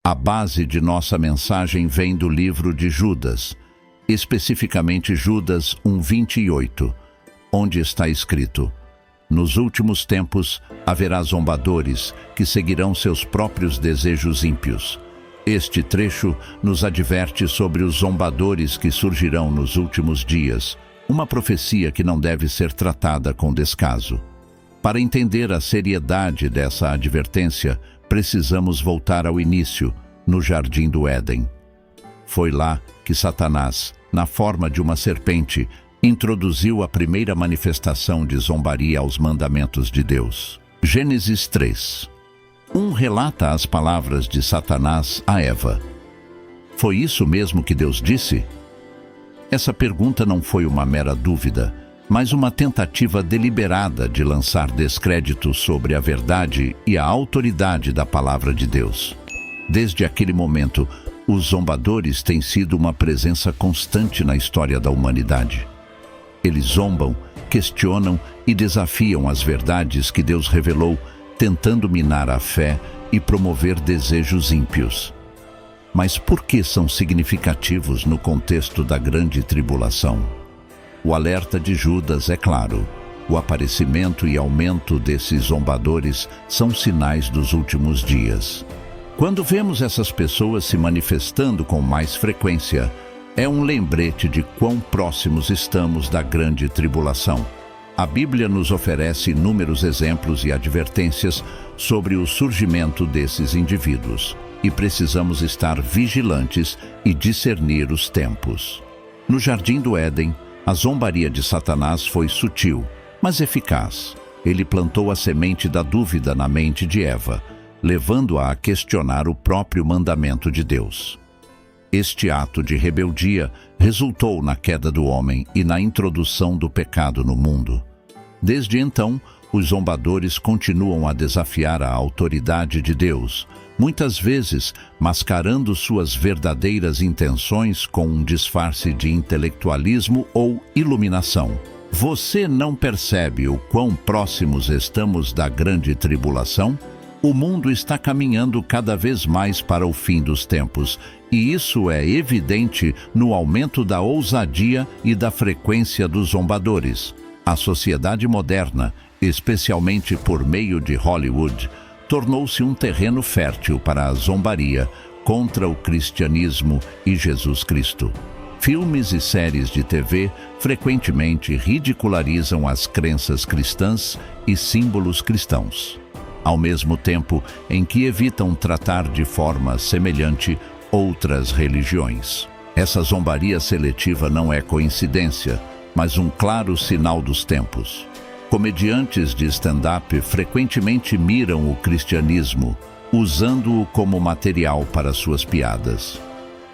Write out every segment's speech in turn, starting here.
A base de nossa mensagem vem do livro de Judas, especificamente Judas 1:28, onde está escrito: nos últimos tempos haverá zombadores que seguirão seus próprios desejos ímpios. Este trecho nos adverte sobre os zombadores que surgirão nos últimos dias, uma profecia que não deve ser tratada com descaso. Para entender a seriedade dessa advertência, precisamos voltar ao início, no Jardim do Éden. Foi lá que Satanás, na forma de uma serpente, introduziu a primeira manifestação de zombaria aos mandamentos de Deus. Gênesis 3:1 relata as palavras de Satanás a Eva. Foi isso mesmo que Deus disse? Essa pergunta não foi uma mera dúvida, mas uma tentativa deliberada de lançar descrédito sobre a verdade e a autoridade da palavra de Deus. Desde aquele momento, os zombadores têm sido uma presença constante na história da humanidade. Eles zombam, questionam e desafiam as verdades que Deus revelou, tentando minar a fé e promover desejos ímpios. Mas por que são significativos no contexto da grande tribulação? O alerta de Judas é claro. O aparecimento e aumento desses zombadores são sinais dos últimos dias. Quando vemos essas pessoas se manifestando com mais frequência, é um lembrete de quão próximos estamos da grande tribulação. A Bíblia nos oferece inúmeros exemplos e advertências sobre o surgimento desses indivíduos, e precisamos estar vigilantes e discernir os tempos. No Jardim do Éden, a zombaria de Satanás foi sutil, mas eficaz. Ele plantou a semente da dúvida na mente de Eva, levando-a a questionar o próprio mandamento de Deus. Este ato de rebeldia resultou na queda do homem e na introdução do pecado no mundo. Desde então, os zombadores continuam a desafiar a autoridade de Deus, muitas vezes mascarando suas verdadeiras intenções com um disfarce de intelectualismo ou iluminação. Você não percebe o quão próximos estamos da grande tribulação? O mundo está caminhando cada vez mais para o fim dos tempos, e isso é evidente no aumento da ousadia e da frequência dos zombadores. A sociedade moderna, especialmente por meio de Hollywood, tornou-se um terreno fértil para a zombaria contra o cristianismo e Jesus Cristo. Filmes e séries de TV frequentemente ridicularizam as crenças cristãs e símbolos cristãos, ao mesmo tempo em que evitam tratar de forma semelhante outras religiões. Essa zombaria seletiva não é coincidência, mas um claro sinal dos tempos. Comediantes de stand-up frequentemente miram o cristianismo, usando-o como material para suas piadas.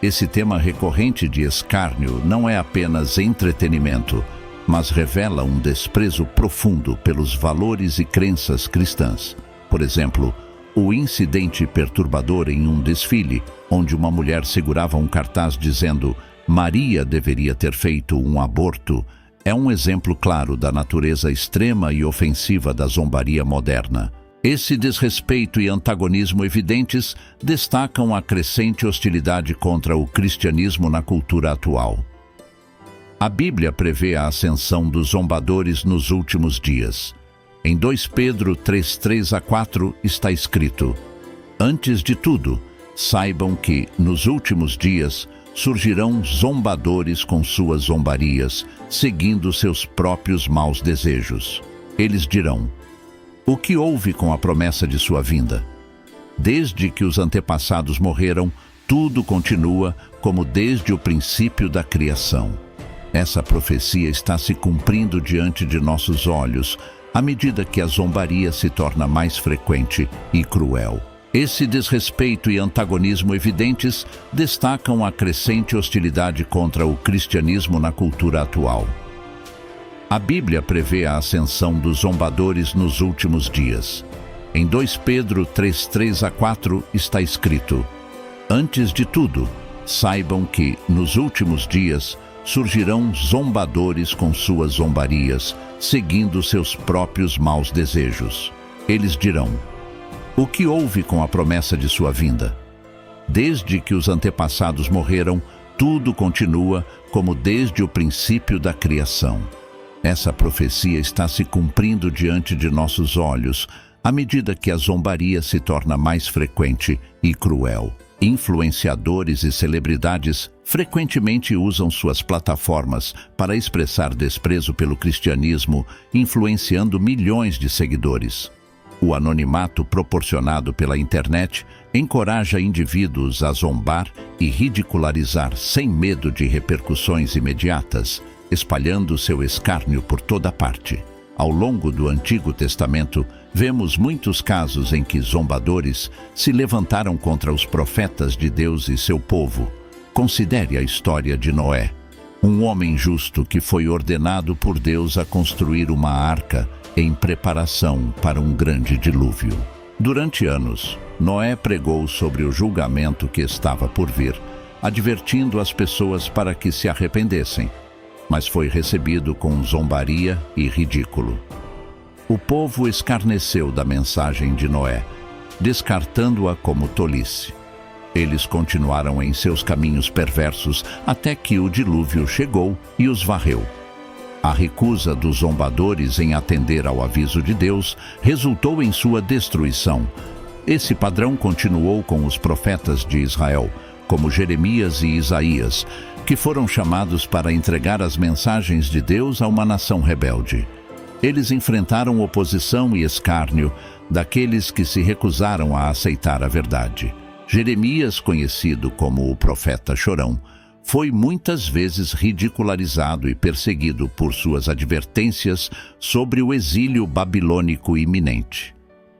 Esse tema recorrente de escárnio não é apenas entretenimento, mas revela um desprezo profundo pelos valores e crenças cristãs. Por exemplo, o incidente perturbador em um desfile, onde uma mulher segurava um cartaz dizendo "Maria deveria ter feito um aborto", é um exemplo claro da natureza extrema e ofensiva da zombaria moderna. Esse desrespeito e antagonismo evidentes destacam a crescente hostilidade contra o cristianismo na cultura atual. A Bíblia prevê a ascensão dos zombadores nos últimos dias. Em 2 Pedro 3:3-4 está escrito: antes de tudo, saibam que, nos últimos dias, surgirão zombadores com suas zombarias, seguindo seus próprios maus desejos. Eles dirão: o que houve com a promessa de sua vinda? Desde que os antepassados morreram, tudo continua como desde o princípio da criação. Essa profecia está se cumprindo diante de nossos olhos, à medida que a zombaria se torna mais frequente e cruel. Esse desrespeito e antagonismo evidentes destacam a crescente hostilidade contra o cristianismo na cultura atual. A Bíblia prevê a ascensão dos zombadores nos últimos dias. Em 2 Pedro 3:3-4 está escrito: antes de tudo, saibam que, nos últimos dias, surgirão zombadores com suas zombarias, seguindo seus próprios maus desejos. Eles dirão: o que houve com a promessa de sua vinda? Desde que os antepassados morreram, tudo continua como desde o princípio da criação. Essa profecia está se cumprindo diante de nossos olhos, à medida que a zombaria se torna mais frequente e cruel. Influenciadores e celebridades frequentemente usam suas plataformas para expressar desprezo pelo cristianismo, influenciando milhões de seguidores. O anonimato proporcionado pela internet encoraja indivíduos a zombar e ridicularizar sem medo de repercussões imediatas, espalhando seu escárnio por toda parte. Ao longo do Antigo Testamento, vemos muitos casos em que zombadores se levantaram contra os profetas de Deus e seu povo. Considere a história de Noé, um homem justo que foi ordenado por Deus a construir uma arca em preparação para um grande dilúvio. Durante anos, Noé pregou sobre o julgamento que estava por vir, advertindo as pessoas para que se arrependessem, mas foi recebido com zombaria e ridículo. O povo escarneceu da mensagem de Noé, descartando-a como tolice. Eles continuaram em seus caminhos perversos até que o dilúvio chegou e os varreu. A recusa dos zombadores em atender ao aviso de Deus resultou em sua destruição. Esse padrão continuou com os profetas de Israel, como Jeremias e Isaías, que foram chamados para entregar as mensagens de Deus a uma nação rebelde. Eles enfrentaram oposição e escárnio daqueles que se recusaram a aceitar a verdade. Jeremias, conhecido como o profeta chorão, foi muitas vezes ridicularizado e perseguido por suas advertências sobre o exílio babilônico iminente.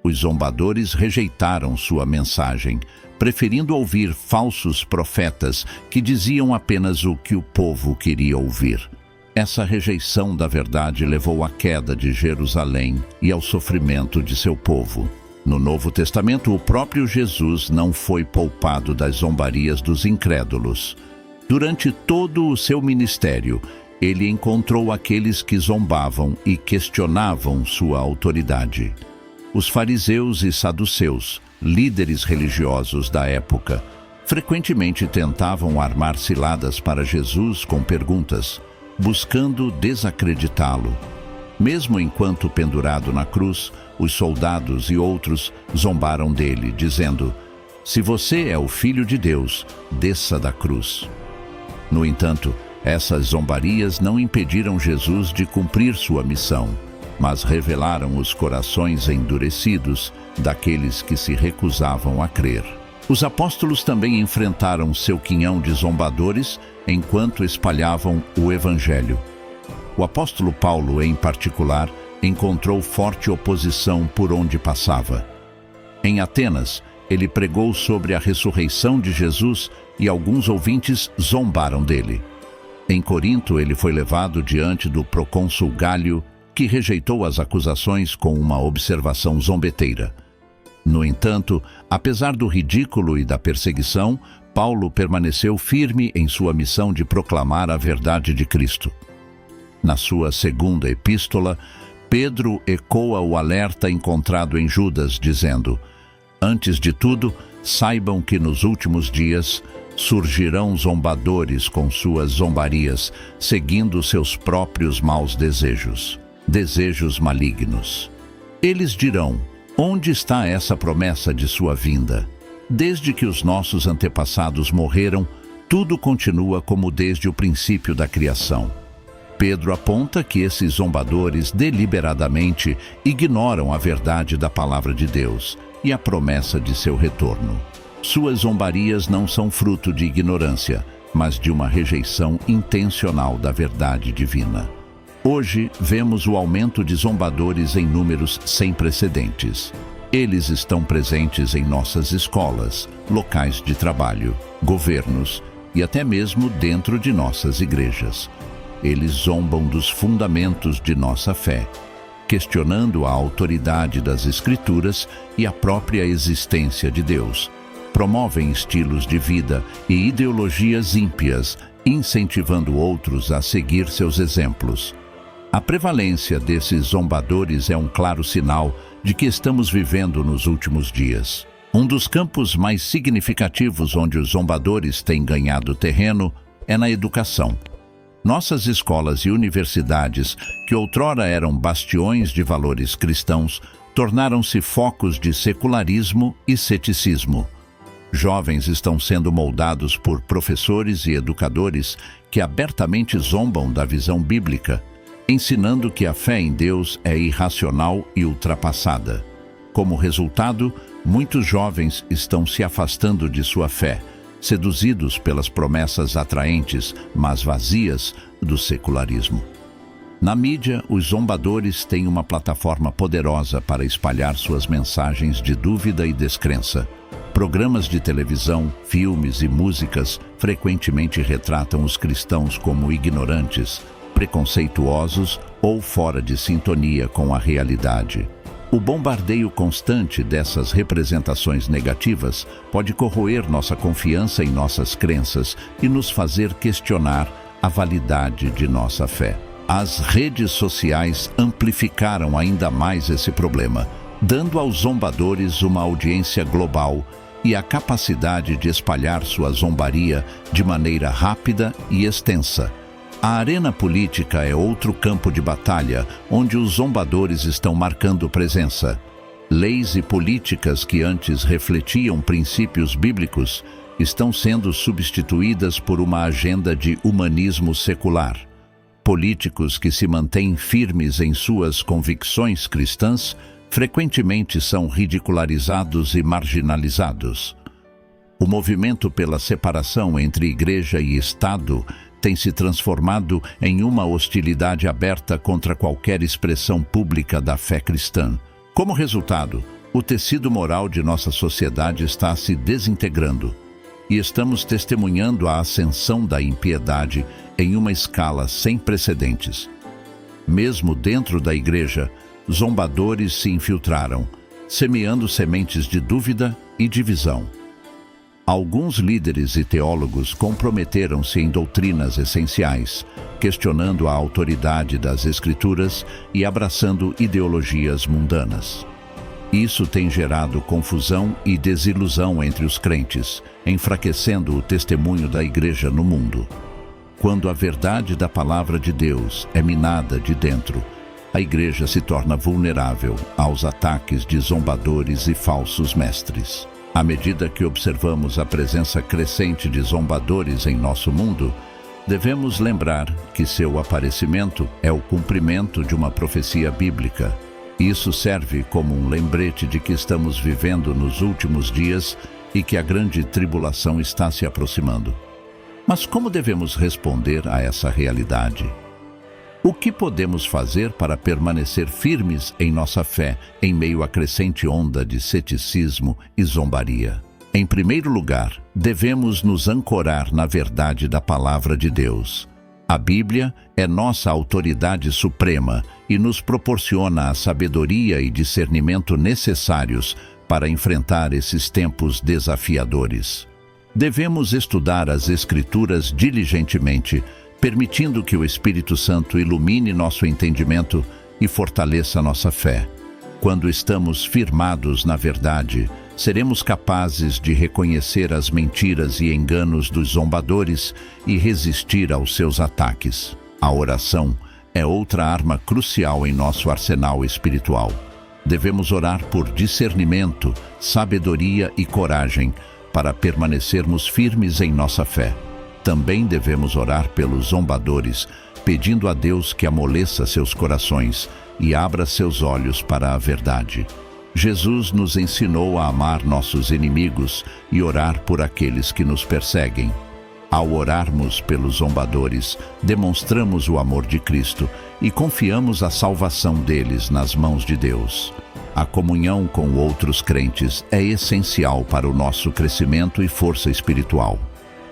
Os zombadores rejeitaram sua mensagem, preferindo ouvir falsos profetas que diziam apenas o que o povo queria ouvir. Essa rejeição da verdade levou à queda de Jerusalém e ao sofrimento de seu povo. No Novo Testamento, o próprio Jesus não foi poupado das zombarias dos incrédulos. Durante todo o seu ministério, ele encontrou aqueles que zombavam e questionavam sua autoridade. Os fariseus e saduceus, líderes religiosos da época, frequentemente tentavam armar ciladas para Jesus com perguntas, buscando desacreditá-lo. Mesmo enquanto pendurado na cruz, os soldados e outros zombaram dele, dizendo: "Se você é o Filho de Deus, desça da cruz." No entanto, essas zombarias não impediram Jesus de cumprir sua missão, mas revelaram os corações endurecidos daqueles que se recusavam a crer. Os apóstolos também enfrentaram seu quinhão de zombadores enquanto espalhavam o Evangelho. O apóstolo Paulo, em particular, encontrou forte oposição por onde passava. Em Atenas, ele pregou sobre a ressurreição de Jesus e alguns ouvintes zombaram dele. Em Corinto, ele foi levado diante do procônsul Gálio, que rejeitou as acusações com uma observação zombeteira. No entanto, apesar do ridículo e da perseguição, Paulo permaneceu firme em sua missão de proclamar a verdade de Cristo. Na sua segunda epístola, Pedro ecoa o alerta encontrado em Judas, dizendo: "Antes de tudo, saibam que nos últimos dias surgirão zombadores com suas zombarias, seguindo seus próprios maus desejos malignos. Eles dirão: onde está essa promessa de sua vinda? Desde que os nossos antepassados morreram, tudo continua como desde o princípio da criação." Pedro aponta que esses zombadores deliberadamente ignoram a verdade da palavra de Deus e a promessa de seu retorno. Suas zombarias não são fruto de ignorância, mas de uma rejeição intencional da verdade divina. Hoje, vemos o aumento de zombadores em números sem precedentes. Eles estão presentes em nossas escolas, locais de trabalho, governos e até mesmo dentro de nossas igrejas. Eles zombam dos fundamentos de nossa fé, questionando a autoridade das Escrituras e a própria existência de Deus. Promovem estilos de vida e ideologias ímpias, incentivando outros a seguir seus exemplos. A prevalência desses zombadores é um claro sinal de que estamos vivendo nos últimos dias, Um dos campos mais significativos onde os zombadores têm ganhado terreno é na educação. Nossas escolas e universidades, que outrora eram bastiões de valores cristãos, tornaram-se focos de secularismo e ceticismo. Jovens estão sendo moldados por professores e educadores que abertamente zombam da visão bíblica, ensinando que a fé em Deus é irracional e ultrapassada. Como resultado, muitos jovens estão se afastando de sua fé, seduzidos pelas promessas atraentes, mas vazias, do secularismo. Na mídia, os zombadores têm uma plataforma poderosa para espalhar suas mensagens de dúvida e descrença. Programas de televisão, filmes e músicas frequentemente retratam os cristãos como ignorantes, preconceituosos ou fora de sintonia com a realidade. O bombardeio constante dessas representações negativas pode corroer nossa confiança em nossas crenças e nos fazer questionar a validade de nossa fé. As redes sociais amplificaram ainda mais esse problema, dando aos zombadores uma audiência global e a capacidade de espalhar sua zombaria de maneira rápida e extensa. A arena política é outro campo de batalha onde os zombadores estão marcando presença. Leis e políticas que antes refletiam princípios bíblicos estão sendo substituídas por uma agenda de humanismo secular. Políticos que se mantêm firmes em suas convicções cristãs frequentemente são ridicularizados e marginalizados. O movimento pela separação entre igreja e Estado tem se transformado em uma hostilidade aberta contra qualquer expressão pública da fé cristã. Como resultado, o tecido moral de nossa sociedade está se desintegrando e estamos testemunhando a ascensão da impiedade em uma escala sem precedentes. Mesmo dentro da igreja, zombadores se infiltraram, semeando sementes de dúvida e divisão. Alguns líderes e teólogos comprometeram-se em doutrinas essenciais, questionando a autoridade das Escrituras e abraçando ideologias mundanas. Isso tem gerado confusão e desilusão entre os crentes, enfraquecendo o testemunho da igreja no mundo. Quando a verdade da palavra de Deus é minada de dentro, a igreja se torna vulnerável aos ataques de zombadores e falsos mestres. À medida que observamos a presença crescente de zombadores em nosso mundo, devemos lembrar que seu aparecimento é o cumprimento de uma profecia bíblica. Isso serve como um lembrete de que estamos vivendo nos últimos dias e que a grande tribulação está se aproximando. Mas como devemos responder a essa realidade? O que podemos fazer para permanecer firmes em nossa fé em meio à crescente onda de ceticismo e zombaria? Em primeiro lugar, devemos nos ancorar na verdade da palavra de Deus. A Bíblia é nossa autoridade suprema e nos proporciona a sabedoria e discernimento necessários para enfrentar esses tempos desafiadores. Devemos estudar as Escrituras diligentemente, permitindo que o Espírito Santo ilumine nosso entendimento e fortaleça nossa fé. Quando estamos firmados na verdade, seremos capazes de reconhecer as mentiras e enganos dos zombadores e resistir aos seus ataques. A oração é outra arma crucial em nosso arsenal espiritual. Devemos orar por discernimento, sabedoria e coragem para permanecermos firmes em nossa fé. Também devemos orar pelos zombadores, pedindo a Deus que amoleça seus corações e abra seus olhos para a verdade. Jesus nos ensinou a amar nossos inimigos e orar por aqueles que nos perseguem. Ao orarmos pelos zombadores, demonstramos o amor de Cristo e confiamos a salvação deles nas mãos de Deus. A comunhão com outros crentes é essencial para o nosso crescimento e força espiritual.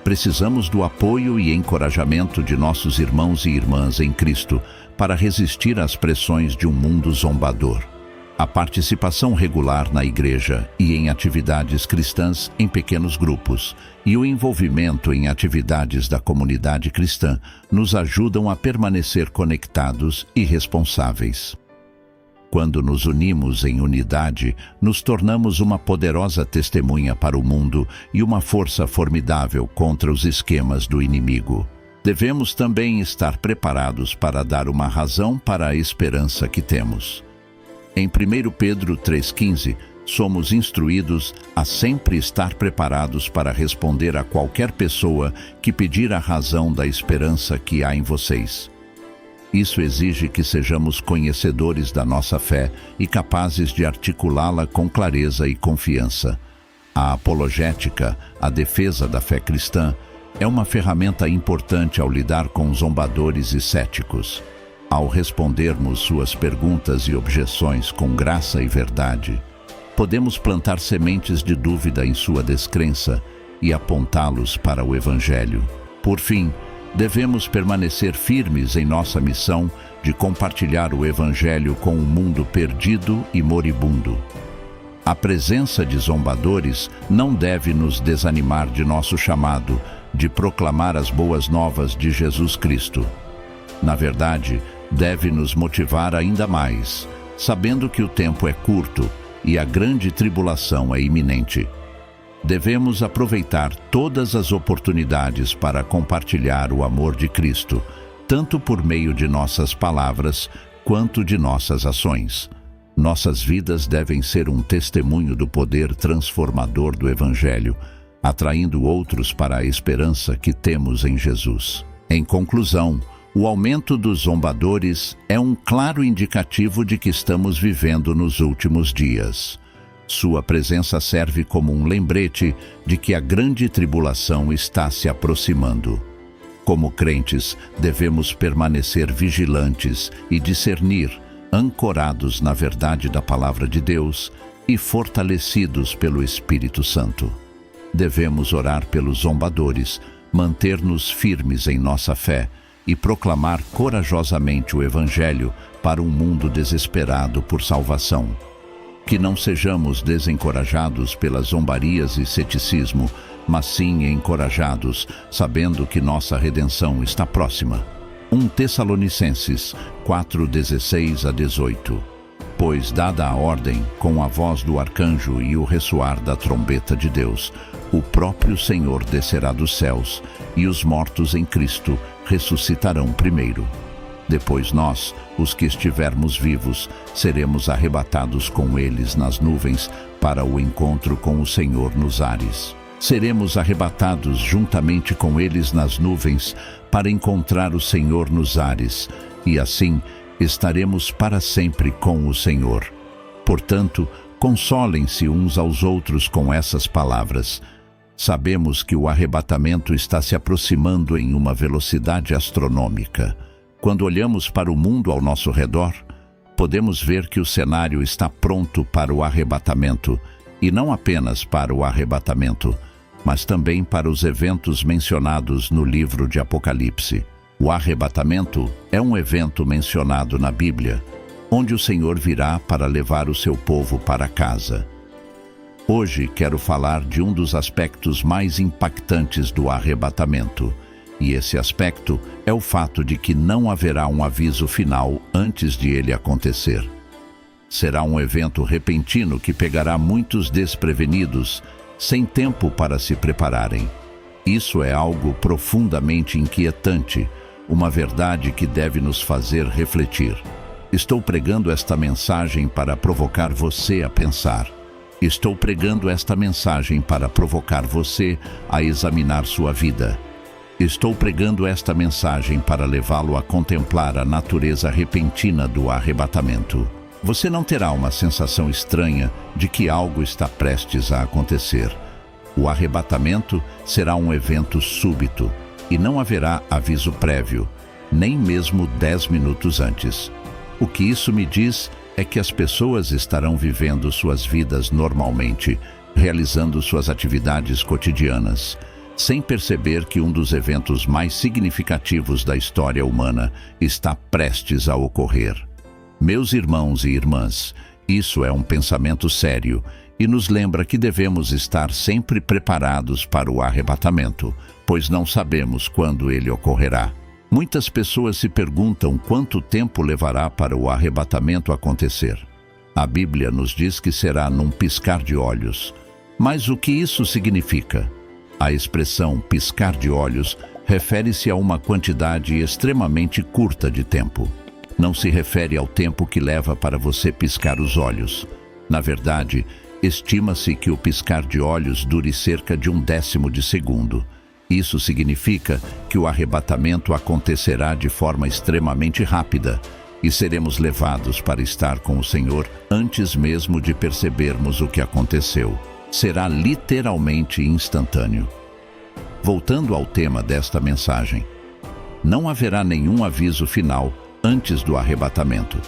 Precisamos do apoio e encorajamento de nossos irmãos e irmãs em Cristo para resistir às pressões de um mundo zombador. A participação regular na igreja e em atividades cristãs em pequenos grupos e o envolvimento em atividades da comunidade cristã nos ajudam a permanecer conectados e responsáveis. Quando nos unimos em unidade, nos tornamos uma poderosa testemunha para o mundo e uma força formidável contra os esquemas do inimigo. Devemos também estar preparados para dar uma razão para a esperança que temos. Em 1 Pedro 3,15, somos instruídos a sempre estar preparados para responder a qualquer pessoa que pedir a razão da esperança que há em vocês. Isso exige que sejamos conhecedores da nossa fé e capazes de articulá-la com clareza e confiança. A apologética, a defesa da fé cristã, é uma ferramenta importante ao lidar com zombadores e céticos. Ao respondermos suas perguntas e objeções com graça e verdade, podemos plantar sementes de dúvida em sua descrença e apontá-los para o Evangelho. Por fim, devemos permanecer firmes em nossa missão de compartilhar o Evangelho com um mundo perdido e moribundo. A presença de zombadores não deve nos desanimar de nosso chamado de proclamar as boas novas de Jesus Cristo. Na verdade, deve nos motivar ainda mais, sabendo que o tempo é curto e a grande tribulação é iminente. Devemos aproveitar todas as oportunidades para compartilhar o amor de Cristo, tanto por meio de nossas palavras quanto de nossas ações. Nossas vidas devem ser um testemunho do poder transformador do Evangelho, atraindo outros para a esperança que temos em Jesus. Em conclusão, o aumento dos zombadores é um claro indicativo de que estamos vivendo nos últimos dias. Sua presença serve como um lembrete de que a grande tribulação está se aproximando. Como crentes, devemos permanecer vigilantes e discernir, ancorados na verdade da Palavra de Deus e fortalecidos pelo Espírito Santo. Devemos orar pelos zombadores, manter-nos firmes em nossa fé e proclamar corajosamente o Evangelho para um mundo desesperado por salvação. Que não sejamos desencorajados pelas zombarias e ceticismo, mas sim encorajados, sabendo que nossa redenção está próxima. 1 Tessalonicenses 4:16-18. Pois, dada a ordem, com a voz do arcanjo e o ressoar da trombeta de Deus, o próprio Senhor descerá dos céus, e os mortos em Cristo ressuscitarão primeiro. Depois nós, os que estivermos vivos, seremos arrebatados com eles nas nuvens para o encontro com o Senhor nos ares. Seremos arrebatados juntamente com eles nas nuvens para encontrar o Senhor nos ares, e assim estaremos para sempre com o Senhor. Portanto, consolem-se uns aos outros com essas palavras. Sabemos que o arrebatamento está se aproximando em uma velocidade astronômica. Quando olhamos para o mundo ao nosso redor, podemos ver que o cenário está pronto para o arrebatamento, e não apenas para o arrebatamento, mas também para os eventos mencionados no livro de Apocalipse. O arrebatamento é um evento mencionado na Bíblia, onde o Senhor virá para levar o seu povo para casa. Hoje quero falar de um dos aspectos mais impactantes do arrebatamento, e esse aspecto é o fato de que não haverá um aviso final antes de ele acontecer. Será um evento repentino que pegará muitos desprevenidos, sem tempo para se prepararem. Isso é algo profundamente inquietante, uma verdade que deve nos fazer refletir. Estou pregando esta mensagem para provocar você a pensar. Estou pregando esta mensagem para provocar você a examinar sua vida. Estou pregando esta mensagem para levá-lo a contemplar a natureza repentina do arrebatamento. Você não terá uma sensação estranha de que algo está prestes a acontecer. O arrebatamento será um evento súbito e não haverá aviso prévio, nem mesmo 10 minutos antes. O que isso me diz é que as pessoas estarão vivendo suas vidas normalmente, realizando suas atividades cotidianas, sem perceber que um dos eventos mais significativos da história humana está prestes a ocorrer. Meus irmãos e irmãs, isso é um pensamento sério e nos lembra que devemos estar sempre preparados para o arrebatamento, pois não sabemos quando ele ocorrerá. Muitas pessoas se perguntam quanto tempo levará para o arrebatamento acontecer. A Bíblia nos diz que será num piscar de olhos. Mas o que isso significa? A expressão piscar de olhos refere-se a uma quantidade extremamente curta de tempo. Não se refere ao tempo que leva para você piscar os olhos. Na verdade, estima-se que o piscar de olhos dure cerca de 1/10 de segundo. Isso significa que o arrebatamento acontecerá de forma extremamente rápida e seremos levados para estar com o Senhor antes mesmo de percebermos o que aconteceu. Será literalmente instantâneo. Voltando ao tema desta mensagem, não haverá nenhum aviso final antes do arrebatamento.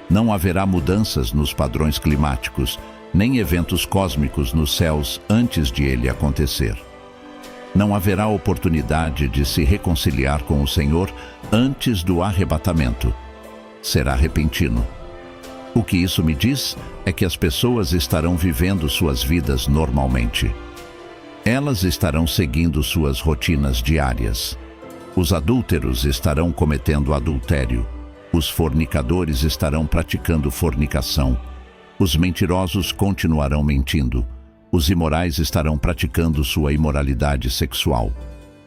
Não haverá mudanças nos padrões climáticos, nem eventos cósmicos nos céus antes de ele acontecer. Não haverá oportunidade de se reconciliar com o Senhor antes do arrebatamento. Será repentino. O que isso me diz é que as pessoas estarão vivendo suas vidas normalmente. Elas estarão seguindo suas rotinas diárias. Os adúlteros estarão cometendo adultério. Os fornicadores estarão praticando fornicação. Os mentirosos continuarão mentindo. Os imorais estarão praticando sua imoralidade sexual.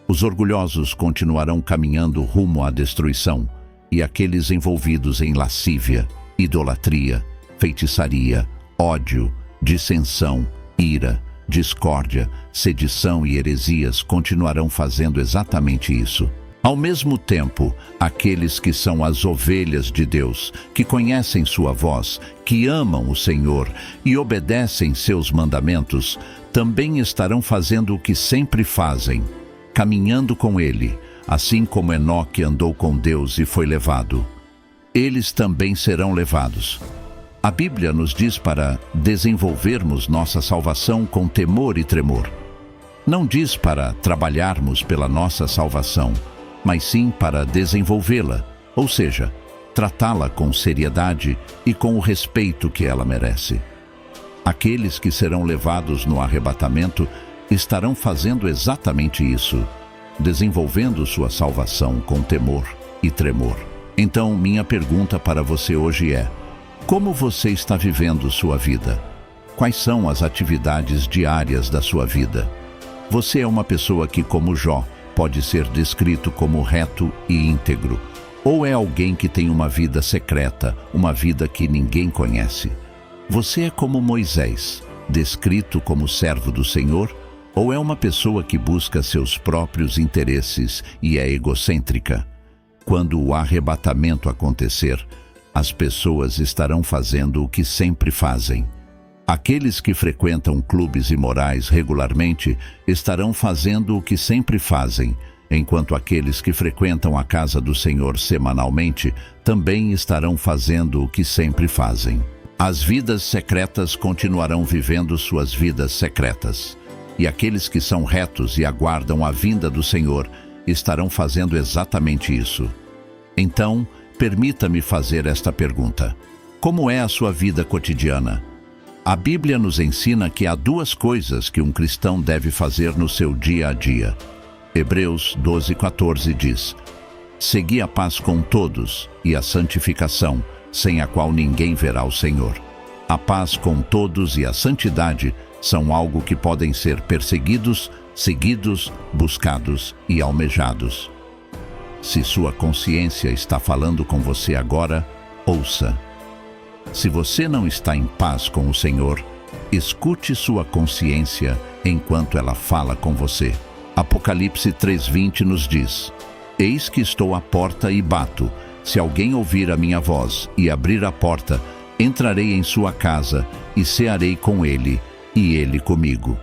Os orgulhosos continuarão caminhando rumo à destruição. E aqueles envolvidos em lascívia, idolatria, feitiçaria, ódio, dissensão, ira, discórdia, sedição e heresias continuarão fazendo exatamente isso. Ao mesmo tempo, aqueles que são as ovelhas de Deus, que conhecem sua voz, que amam o Senhor e obedecem seus mandamentos, também estarão fazendo o que sempre fazem, caminhando com Ele, assim como Enoque andou com Deus e foi levado. Eles também serão levados. A Bíblia nos diz para desenvolvermos nossa salvação com temor e tremor. Não diz para trabalharmos pela nossa salvação, mas sim para desenvolvê-la, ou seja, tratá-la com seriedade e com o respeito que ela merece. Aqueles que serão levados no arrebatamento estarão fazendo exatamente isso, desenvolvendo sua salvação com temor e tremor. Então, minha pergunta para você hoje é: como você está vivendo sua vida? Quais são as atividades diárias da sua vida? Você é uma pessoa que, como Jó, pode ser descrito como reto e íntegro, ou é alguém que tem uma vida secreta, uma vida que ninguém conhece? Você é como Moisés, descrito como servo do Senhor, ou é uma pessoa que busca seus próprios interesses e é egocêntrica? Quando o arrebatamento acontecer, as pessoas estarão fazendo o que sempre fazem. Aqueles que frequentam clubes imorais regularmente estarão fazendo o que sempre fazem, enquanto aqueles que frequentam a casa do Senhor semanalmente também estarão fazendo o que sempre fazem. As vidas secretas continuarão vivendo suas vidas secretas, e aqueles que são retos e aguardam a vinda do Senhor estarão fazendo exatamente isso. Então, permita-me fazer esta pergunta: como é a sua vida cotidiana? A Bíblia nos ensina que há duas coisas que um cristão deve fazer no seu dia a dia. Hebreus 12:14 diz: segui a paz com todos e a santificação, sem a qual ninguém verá o Senhor. A paz com todos e a santidade são algo que podem ser perseguidos, seguidos, buscados e almejados. Se sua consciência está falando com você agora, ouça. Se você não está em paz com o Senhor, escute sua consciência enquanto ela fala com você. Apocalipse 3:20 nos diz: eis que estou à porta e bato. Se alguém ouvir a minha voz e abrir a porta, entrarei em sua casa e cearei com ele, e ele comigo.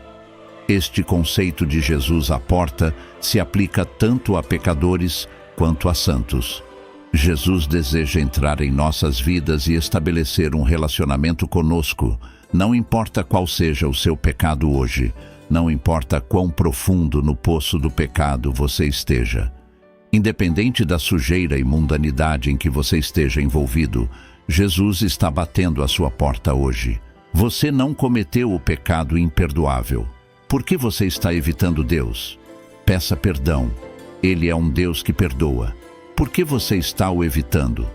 Este conceito de Jesus à porta se aplica tanto a pecadores quanto a santos. Jesus deseja entrar em nossas vidas e estabelecer um relacionamento conosco. Não importa qual seja o seu pecado hoje, não importa quão profundo no poço do pecado você esteja. Independente da sujeira e mundanidade em que você esteja envolvido, Jesus está batendo à sua porta hoje. Você não cometeu o pecado imperdoável. Por que você está evitando Deus? Peça perdão. Ele é um Deus que perdoa. Por que você está o evitando?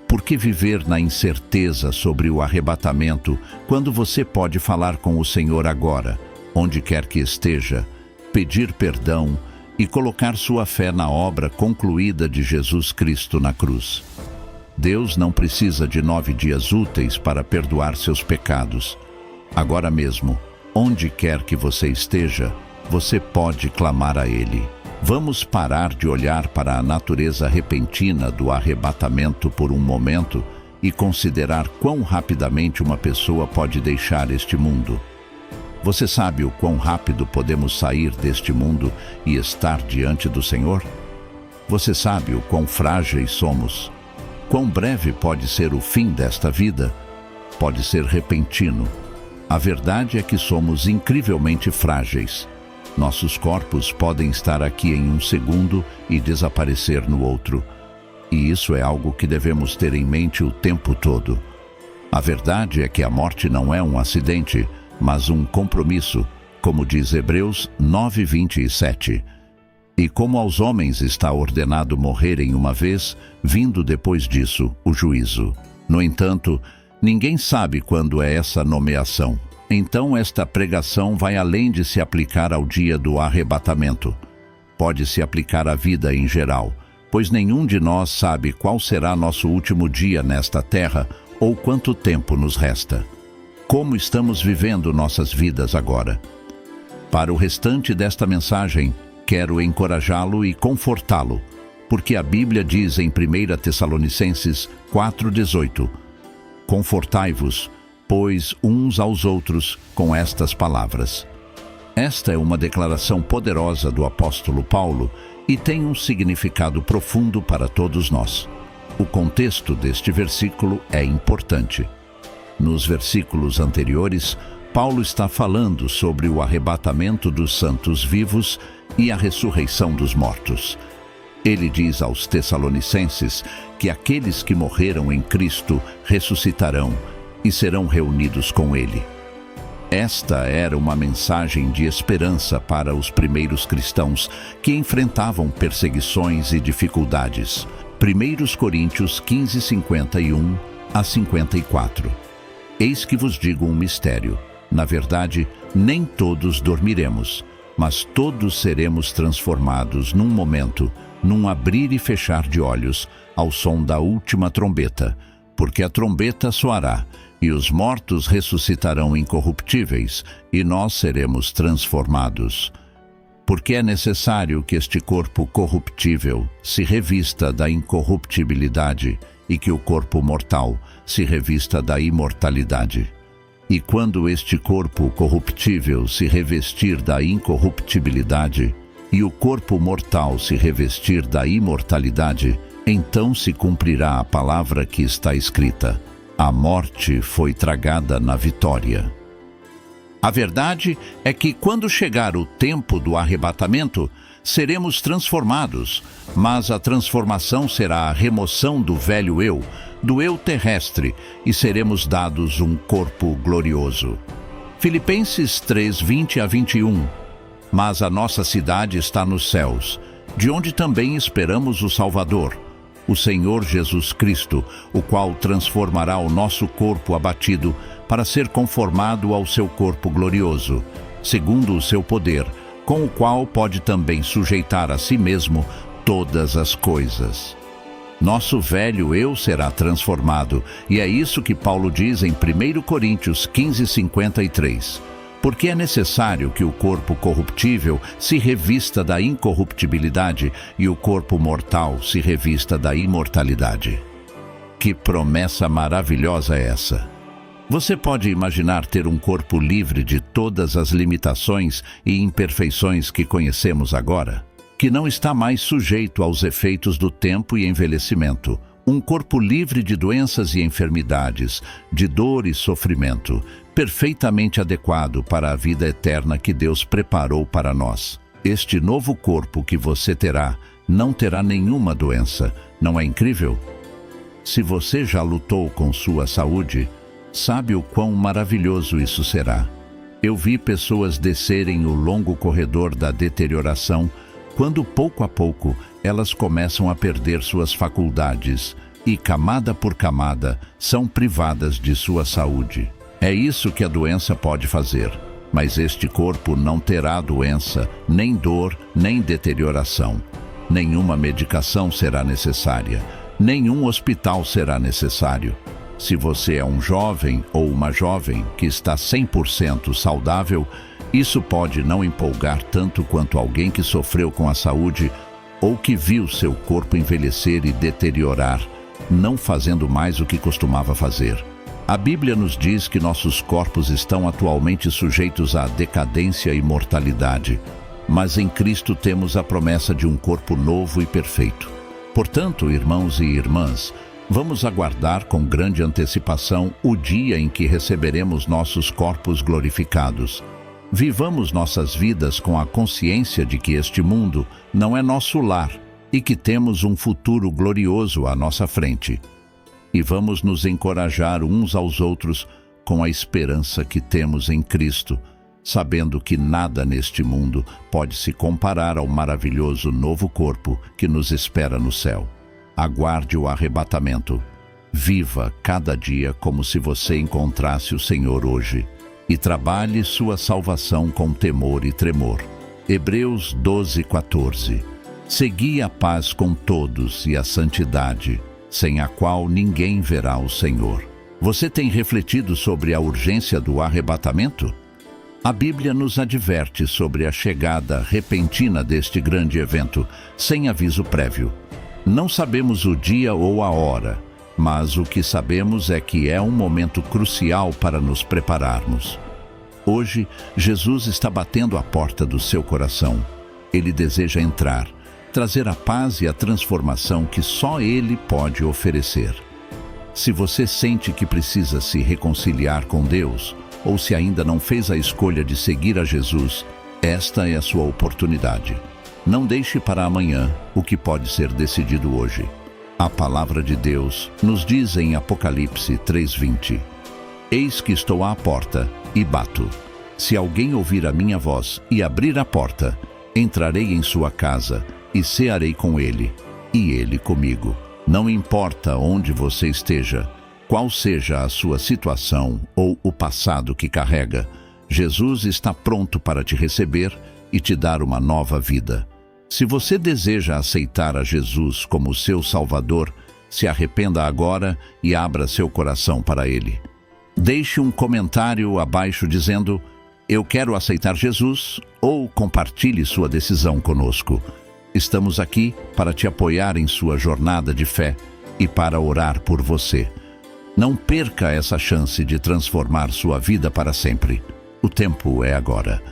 Por que viver na incerteza sobre o arrebatamento quando você pode falar com o Senhor agora, onde quer que esteja, pedir perdão e colocar sua fé na obra concluída de Jesus Cristo na cruz? Deus não precisa de 9 dias úteis para perdoar seus pecados. Agora mesmo, onde quer que você esteja, você pode clamar a Ele. Vamos parar de olhar para a natureza repentina do arrebatamento por um momento e considerar quão rapidamente uma pessoa pode deixar este mundo. Você sabe o quão rápido podemos sair deste mundo e estar diante do Senhor? Você sabe o quão frágeis somos? Quão breve pode ser o fim desta vida? Pode ser repentino. A verdade é que somos incrivelmente frágeis. Nossos corpos podem estar aqui em um segundo e desaparecer no outro. E isso é algo que devemos ter em mente o tempo todo. A verdade é que a morte não é um acidente, mas um compromisso, como diz Hebreus 9:27. E como aos homens está ordenado morrerem uma vez, vindo depois disso o juízo. No entanto, ninguém sabe quando é essa nomeação. Então esta pregação vai além de se aplicar ao dia do arrebatamento. Pode se aplicar à vida em geral, pois nenhum de nós sabe qual será nosso último dia nesta terra ou quanto tempo nos resta. Como estamos vivendo nossas vidas agora? Para o restante desta mensagem, quero encorajá-lo e confortá-lo, porque a Bíblia diz em 1 Tessalonicenses 4:18: Confortai-vos, pois, uns aos outros com estas palavras. Esta é uma declaração poderosa do apóstolo Paulo e tem um significado profundo para todos nós. O contexto deste versículo é importante. Nos versículos anteriores, Paulo está falando sobre o arrebatamento dos santos vivos e a ressurreição dos mortos. Ele diz aos Tessalonicenses que aqueles que morreram em Cristo ressuscitarão e serão reunidos com Ele. Esta era uma mensagem de esperança para os primeiros cristãos que enfrentavam perseguições e dificuldades. 1 Coríntios 15:51 a 54. Eis que vos digo um mistério. Na verdade, nem todos dormiremos, mas todos seremos transformados num momento, num abrir e fechar de olhos, ao som da última trombeta, porque a trombeta soará, e os mortos ressuscitarão incorruptíveis, e nós seremos transformados. Porque é necessário que este corpo corruptível se revista da incorruptibilidade e que o corpo mortal se revista da imortalidade. E quando este corpo corruptível se revestir da incorruptibilidade e o corpo mortal se revestir da imortalidade, então se cumprirá a palavra que está escrita: a morte foi tragada na vitória. A verdade é que quando chegar o tempo do arrebatamento, seremos transformados, mas a transformação será a remoção do velho eu, do eu terrestre, e seremos dados um corpo glorioso. Filipenses 3:20 a 21. Mas a nossa cidade está nos céus, de onde também esperamos o Salvador, o Senhor Jesus Cristo, o qual transformará o nosso corpo abatido para ser conformado ao seu corpo glorioso, segundo o seu poder, com o qual pode também sujeitar a si mesmo todas as coisas. Nosso velho eu será transformado, e é isso que Paulo diz em 1 Coríntios 15:53. Porque é necessário que o corpo corruptível se revista da incorruptibilidade e o corpo mortal se revista da imortalidade. Que promessa maravilhosa é essa! Você pode imaginar ter um corpo livre de todas as limitações e imperfeições que conhecemos agora? Que não está mais sujeito aos efeitos do tempo e envelhecimento. Um corpo livre de doenças e enfermidades, de dor e sofrimento, perfeitamente adequado para a vida eterna que Deus preparou para nós. Este novo corpo que você terá não terá nenhuma doença. Não é incrível? Se você já lutou com sua saúde, sabe o quão maravilhoso isso será. Eu vi pessoas descerem o longo corredor da deterioração quando pouco a pouco elas começam a perder suas faculdades e, camada por camada, são privadas de sua saúde. É isso que a doença pode fazer, mas este corpo não terá doença, nem dor, nem deterioração. Nenhuma medicação será necessária, nenhum hospital será necessário. Se você é um jovem ou uma jovem que está 100% saudável, isso pode não empolgar tanto quanto alguém que sofreu com a saúde ou que viu seu corpo envelhecer e deteriorar, não fazendo mais o que costumava fazer. A Bíblia nos diz que nossos corpos estão atualmente sujeitos à decadência e mortalidade, mas em Cristo temos a promessa de um corpo novo e perfeito. Portanto, irmãos e irmãs, vamos aguardar com grande antecipação o dia em que receberemos nossos corpos glorificados. Vivamos nossas vidas com a consciência de que este mundo não é nosso lar e que temos um futuro glorioso à nossa frente. E vamos nos encorajar uns aos outros com a esperança que temos em Cristo, sabendo que nada neste mundo pode se comparar ao maravilhoso novo corpo que nos espera no céu. Aguarde o arrebatamento. Viva cada dia como se você encontrasse o Senhor hoje e trabalhe sua salvação com temor e tremor. Hebreus 12:14. Segui a paz com todos e a santidade, sem a qual ninguém verá o Senhor. Você tem refletido sobre a urgência do arrebatamento? A Bíblia nos adverte sobre a chegada repentina deste grande evento, sem aviso prévio. Não sabemos o dia ou a hora, mas o que sabemos é que é um momento crucial para nos prepararmos. Hoje, Jesus está batendo à porta do seu coração. Ele deseja entrar, trazer a paz e a transformação que só Ele pode oferecer. Se você sente que precisa se reconciliar com Deus, ou se ainda não fez a escolha de seguir a Jesus, esta é a sua oportunidade. Não deixe para amanhã o que pode ser decidido hoje. A palavra de Deus nos diz em Apocalipse 3:20: Eis que estou à porta e bato. Se alguém ouvir a minha voz e abrir a porta, entrarei em sua casa e cearei com ele, e ele comigo. Não importa onde você esteja, qual seja a sua situação ou o passado que carrega, Jesus está pronto para te receber e te dar uma nova vida. Se você deseja aceitar a Jesus como seu Salvador, se arrependa agora e abra seu coração para Ele. Deixe um comentário abaixo dizendo: "Eu quero aceitar Jesus", ou compartilhe sua decisão conosco. Estamos aqui para te apoiar em sua jornada de fé e para orar por você. Não perca essa chance de transformar sua vida para sempre. O tempo é agora.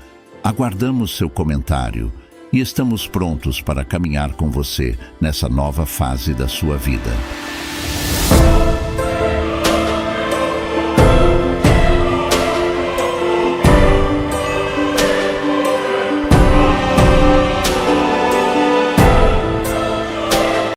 Aguardamos seu comentário e estamos prontos para caminhar com você nessa nova fase da sua vida.